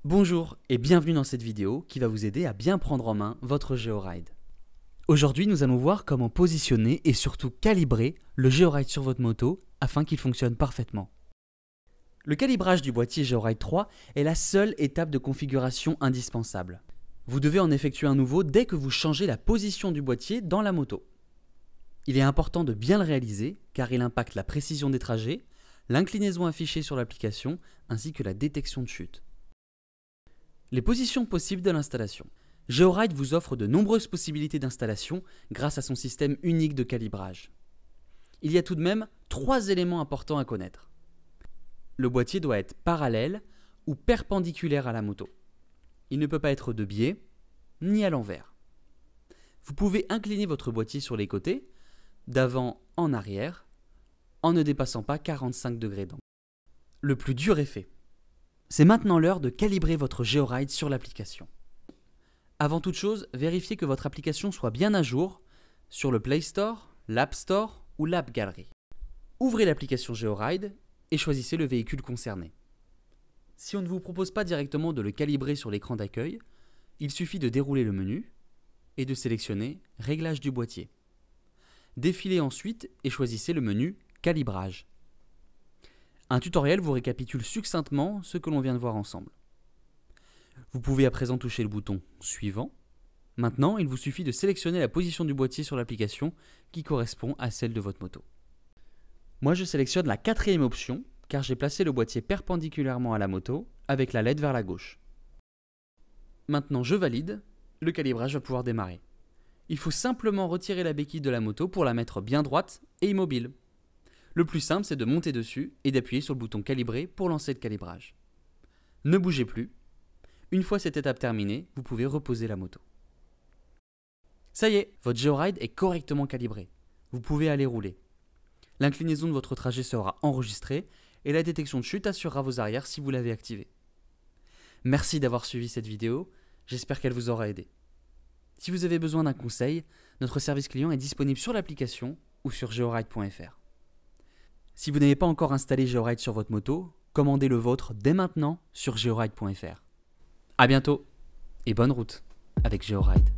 Bonjour et bienvenue dans cette vidéo qui va vous aider à bien prendre en main votre GeoRide. Aujourd'hui, nous allons voir comment positionner et surtout calibrer le GeoRide sur votre moto afin qu'il fonctionne parfaitement. Le calibrage du boîtier GeoRide 3 est la seule étape de configuration indispensable. Vous devez en effectuer un nouveau dès que vous changez la position du boîtier dans la moto. Il est important de bien le réaliser car il impacte la précision des trajets, l'inclinaison affichée sur l'application ainsi que la détection de chute. Les positions possibles de l'installation. GeoRide vous offre de nombreuses possibilités d'installation grâce à son système unique de calibrage. Il y a tout de même 3 éléments importants à connaître. Le boîtier doit être parallèle ou perpendiculaire à la moto. Il ne peut pas être de biais ni à l'envers. Vous pouvez incliner votre boîtier sur les côtés, d'avant en arrière, en ne dépassant pas 45 degrés d'angle. Le plus dur est fait. C'est maintenant l'heure de calibrer votre GeoRide sur l'application. Avant toute chose, vérifiez que votre application soit bien à jour sur le Play Store, l'App Store ou l'App Gallery. Ouvrez l'application GeoRide et choisissez le véhicule concerné. Si on ne vous propose pas directement de le calibrer sur l'écran d'accueil, il suffit de dérouler le menu et de sélectionner « Réglages du boîtier ». Défilez ensuite et choisissez le menu « Calibrage ». Un tutoriel vous récapitule succinctement ce que l'on vient de voir ensemble. Vous pouvez à présent toucher le bouton « Suivant ». Maintenant, il vous suffit de sélectionner la position du boîtier sur l'application qui correspond à celle de votre moto. Moi, je sélectionne la 4e option car j'ai placé le boîtier perpendiculairement à la moto avec la LED vers la gauche. Maintenant, je valide, le calibrage va pouvoir démarrer. Il faut simplement retirer la béquille de la moto pour la mettre bien droite et immobile. Le plus simple, c'est de monter dessus et d'appuyer sur le bouton calibrer pour lancer le calibrage. Ne bougez plus. Une fois cette étape terminée, vous pouvez reposer la moto. Ça y est, votre GeoRide est correctement calibré. Vous pouvez aller rouler. L'inclinaison de votre trajet sera enregistrée et la détection de chute assurera vos arrières si vous l'avez activé. Merci d'avoir suivi cette vidéo, j'espère qu'elle vous aura aidé. Si vous avez besoin d'un conseil, notre service client est disponible sur l'application ou sur georide.fr. Si vous n'avez pas encore installé GeoRide sur votre moto, commandez le vôtre dès maintenant sur georide.fr. A bientôt et bonne route avec GeoRide.